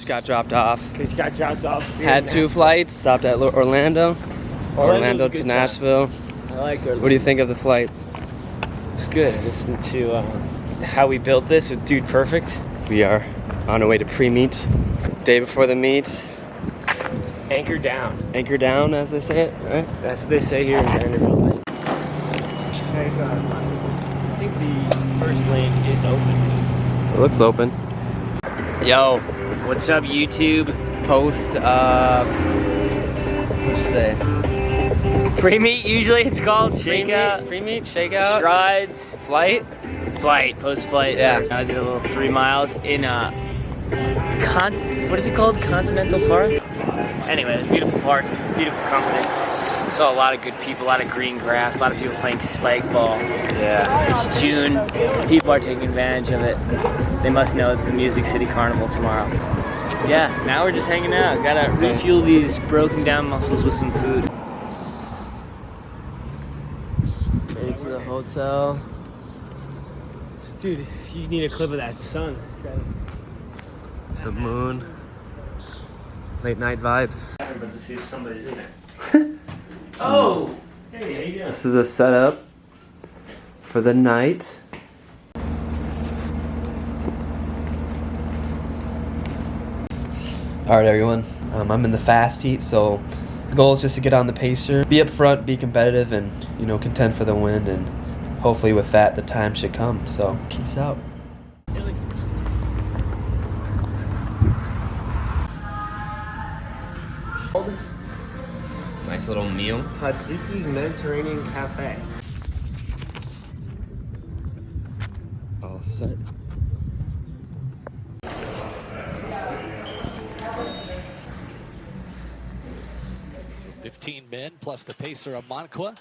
got dropped off. Had 2 flights, stopped at Orlando to Nashville. I like Orlando. What do you think of the flight? It's good. I listened to how we built this with Dude Perfect. We are on our way to pre-meet. Day before the meet. Anchor down. Anchor down, as they say it, right? That's what they say here in Vanderbilt. I think the first lane is open. It looks open. Yo, what's up, YouTube? Post, what'd you say? Pre-meet, usually it's called shakeout. Pre-meet, shakeout. Strides. Flight, post-flight. Yeah. I did a little 3 miles in what is it called? Continental Park? Anyway, it's a beautiful park, beautiful company. Saw a lot of good people, a lot of green grass, a lot of people playing spike ball. Yeah. It's June, people are taking advantage of it. They must know it's the Music City Carnival tomorrow. Yeah, now we're just hanging out. Gotta refuel these broken down muscles with some food. Made it to the hotel. Dude, you need a clip of that sun. The moon. Late night vibes. But to see if somebody's in there. Oh! Hey, how you doing? This is a setup for the night. Alright everyone, I'm in the fast heat, so the goal is just to get on the pacer, be up front, be competitive, and contend for the win, and hopefully with that the time should come, so peace out. Nice little meal. Tadziki's Mediterranean Cafe. All set. 15 men plus the pacer of Moncua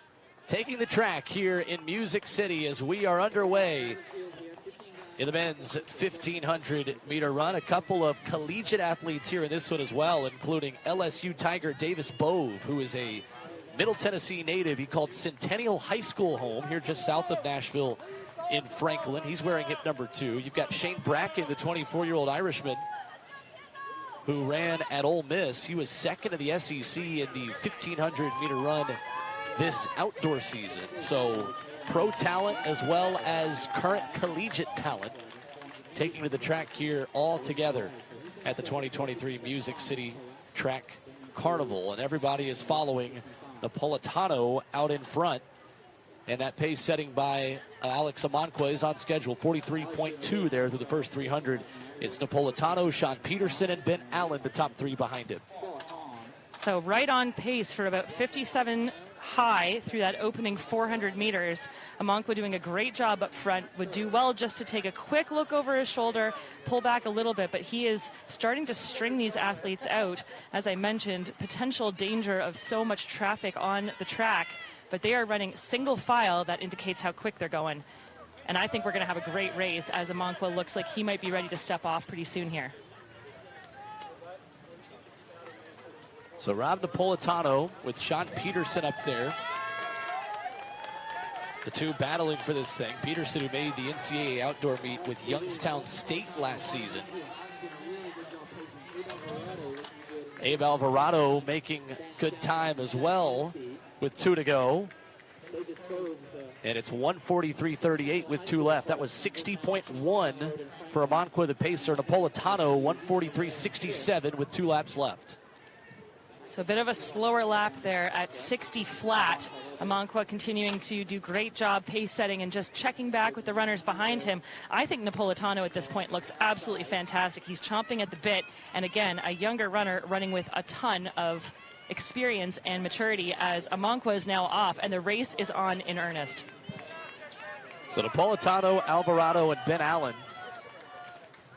taking the track here in Music City as we are underway in the men's 1,500 meter run. A couple of collegiate athletes here in this one as well, including LSU Tiger Davis Bove, who is a Middle Tennessee native. He called Centennial High School home here just south of Nashville in Franklin. He's wearing hip number 2. You've got Shane Bracken, the 24-year-old Irishman, who ran at Ole Miss. He was second in the SEC in the 1,500 meter run this outdoor season. So pro talent as well as current collegiate talent taking to the track here all together at the 2023 Music City Track Carnival. And everybody is following Napolitano out in front. And that pace setting by Alex Amanqua is on schedule. 43.2 there through the first 300. It's Napolitano, Sean Peterson, and Ben Allen, the top 3 behind him. So right on pace for about 57 high through that opening 400 meters. Amanqua doing a great job up front. Would do well just to take a quick look over his shoulder, pull back a little bit, but he is starting to string these athletes out. As I mentioned, potential danger of so much traffic on the track, but they are running single file. That indicates how quick they're going. And I think we're going to have a great race as Amanqua looks like he might be ready to step off pretty soon here. So Rob Napolitano with Sean Peterson up there. The two battling for this thing. Peterson, who made the NCAA outdoor meet with Youngstown State last season. Abe Alvarado making good time as well with 2 to go. And it's 1:43.38 with 2 left. That was 60.1 for Amanqua, the pacer. Napolitano, 1:43.67 with 2 laps left. So a bit of a slower lap there at 60 flat. Amanqua continuing to do great job pace setting and just checking back with the runners behind him. I think Napolitano at this point looks absolutely fantastic. He's chomping at the bit. And again, a younger runner running with a ton of experience and maturity as Amanqua is now off and the race is on in earnest. So Napolitano, Alvarado, and Ben Allen.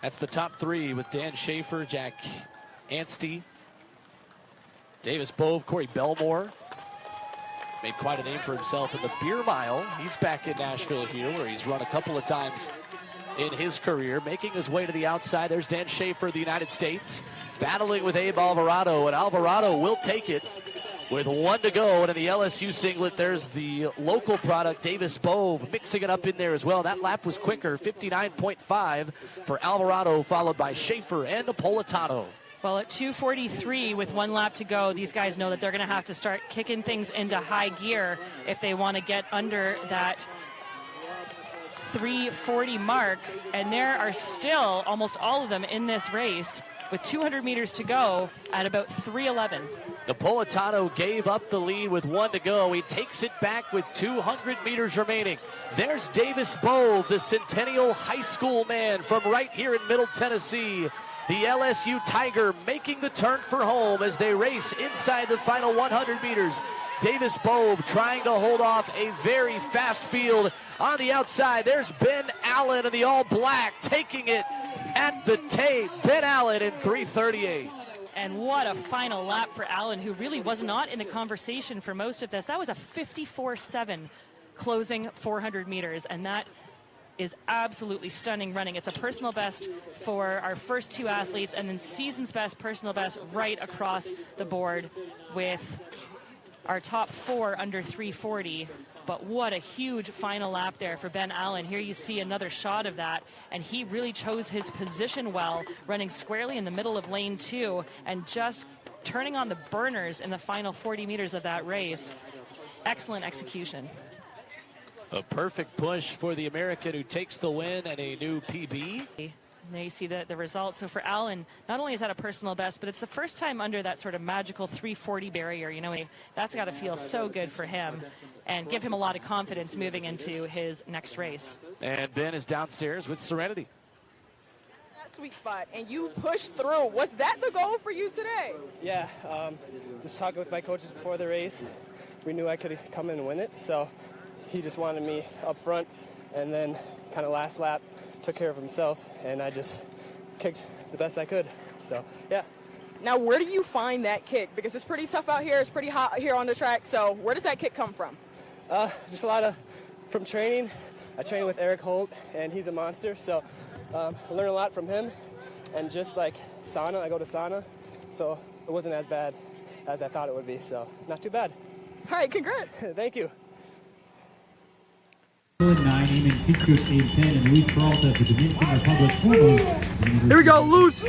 That's the top 3 with Dan Schaefer, Jack Anstey, Davis Bove, Corey Belmore. Made quite a name for himself in the beer mile. He's back in Nashville here where he's run a couple of times in his career. Making his way to the outside, there's Dan Schaefer of the United States, battling with Abe Alvarado, and Alvarado will take it with 1 to go. And in the LSU singlet, there's the local product, Davis Bove, mixing it up in there as well. That lap was quicker, 59.5 for Alvarado, followed by Schaefer and Napolitano. Well, at 2:43 with 1 lap to go, these guys know that they're going to have to start kicking things into high gear if they want to get under that 3:40 mark. And there are still almost all of them in this race with 200 meters to go at about 3:11. Napolitano gave up the lead with 1 to go. He takes it back with 200 meters remaining. There's Davis Bove, the Centennial High School man from right here in Middle Tennessee. The LSU Tiger making the turn for home as they race inside the final 100 meters. Davis Bove trying to hold off a very fast field. On the outside, there's Ben Allen in the all-black taking it at the tape. Ben Allen in 3:38. And what a final lap for Allen, who really was not in the conversation for most of this. That was a 54.7 closing 400 meters, and that is absolutely stunning running. It's a personal best for our first 2 athletes, and then season's best, personal best right across the board with our top 4 under 3:40. But what a huge final lap there for Ben Allen. Here you see another shot of that, and he really chose his position well, running squarely in the middle of lane 2 and just turning on the burners in the final 40 meters of that race. Excellent execution. A perfect push for the American who takes the win and a new PB. There you see the results. So for Allen, not only is that a personal best, but it's the first time under that sort of magical 3:40 barrier. You know, that's got to feel so good for him and give him a lot of confidence moving into his next race. And Ben is downstairs with Serenity. That sweet spot, and you pushed through. Was that the goal for you today? Yeah, just talking with my coaches before the race, we knew I could come in and win it, so he just wanted me up front, and then kind of last lap took care of himself, and I just kicked the best I could. So, yeah. Now, where do you find that kick? Because it's pretty tough out here. It's pretty hot here on the track. So where does that kick come from? Just a lot from training. I train with Eric Holt, and he's a monster. So I learn a lot from him. And just like sauna, I go to sauna. So it wasn't as bad as I thought it would be. So not too bad. All right, congrats. Thank you. 9, Eamon Kikus, 8-10, and Luis Peralta for Dominican Republic. Here we go, Luge.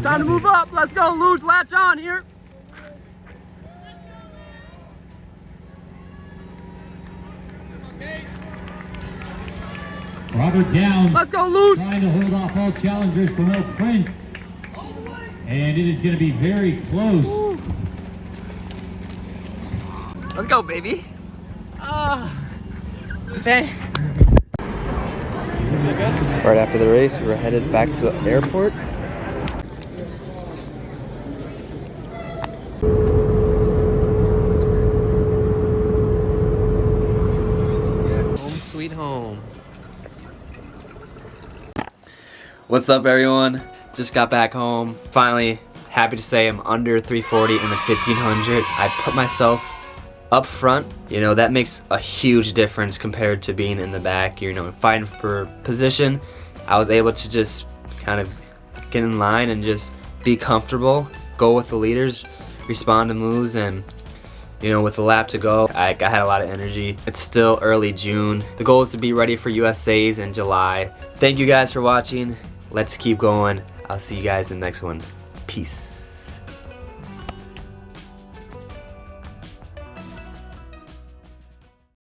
Time to move up. Let's go, Luge. Latch on here. Robert Downs. Let's go, Luge. Trying to hold off all challengers for Mo Prince. And it is going to be very close. Ooh. Let's go, baby. Right after the race, we're headed back to the airport. Home sweet home. What's up, everyone? Just got back home. Finally, happy to say I'm under 340 in the 1500. I put myself up front. You know, that makes a huge difference compared to being in the back. You know, fighting for position. I was able to just kind of get in line and just be comfortable, go with the leaders, respond to moves, and you know, with a lap to go, I had a lot of energy. It's still early June. The goal is to be ready for USA's in July. Thank you guys for watching. Let's keep going. I'll see you guys in the next one. Peace.